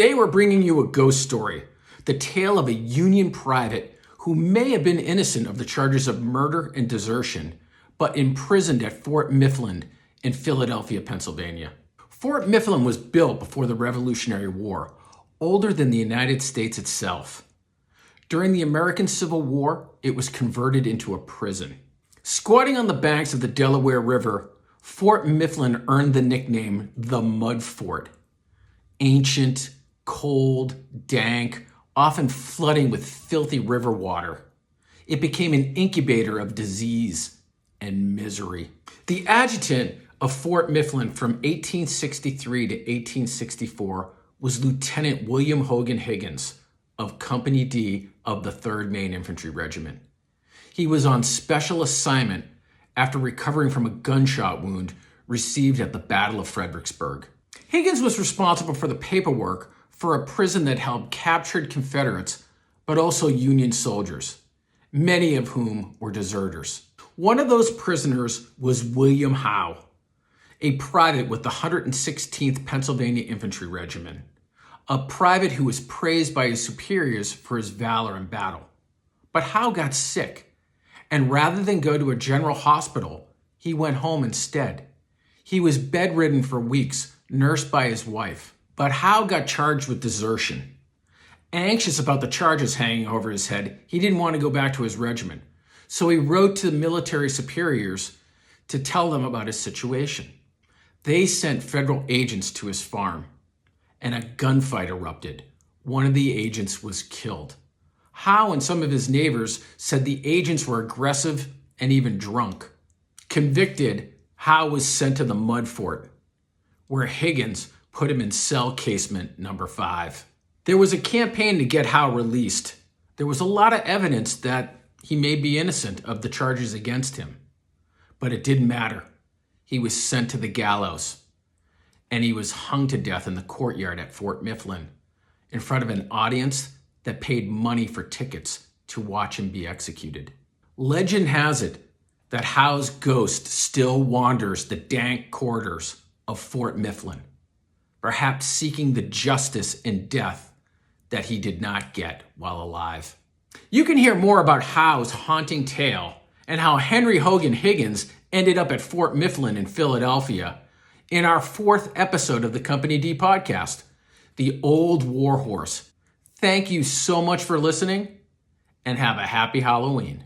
Today we're bringing you a ghost story, the tale of a Union private who may have been innocent of the charges of murder and desertion, but imprisoned at Fort Mifflin in Philadelphia, Pennsylvania. Fort Mifflin was built before the Revolutionary War, older than the United States itself. During the American Civil War, it was converted into a prison. Squatting on the banks of the Delaware River, Fort Mifflin earned the nickname the Mud Fort. Ancient, cold, dank, often flooding with filthy river water. It became an incubator of disease and misery. The adjutant of Fort Mifflin from 1863 to 1864 was Lieutenant William Hogan Higgins of Company D of the 3rd Maine Infantry Regiment. He was on special assignment after recovering from a gunshot wound received at the Battle of Fredericksburg. Higgins was responsible for the paperwork for a prison that held captured Confederates, but also Union soldiers, many of whom were deserters. One of those prisoners was William Howe, a private with the 116th Pennsylvania Infantry Regiment, a private who was praised by his superiors for his valor in battle. But Howe got sick, and rather than go to a general hospital, he went home instead. He was bedridden for weeks, nursed by his wife. But Howe got charged with desertion. Anxious about the charges hanging over his head, he didn't want to go back to his regiment. So he wrote to the military superiors to tell them about his situation. They sent federal agents to his farm, and a gunfight erupted. One of the agents was killed. Howe and some of his neighbors said the agents were aggressive and even drunk. Convicted, Howe was sent to the Mud Fort, where Higgins put him in cell casement number 5. There was a campaign to get Howe released. There was a lot of evidence that he may be innocent of the charges against him. But it didn't matter. He was sent to the gallows, and he was hung to death in the courtyard at Fort Mifflin in front of an audience that paid money for tickets to watch him be executed. Legend has it that Howe's ghost still wanders the dank corridors of Fort Mifflin, perhaps seeking the justice and death that he did not get while alive. You can hear more about Howe's haunting tale and how Henry Hogan Higgins ended up at Fort Mifflin in Philadelphia in our 4th episode of the Company D podcast, The Old Warhorse. Thank you so much for listening, and have a happy Halloween.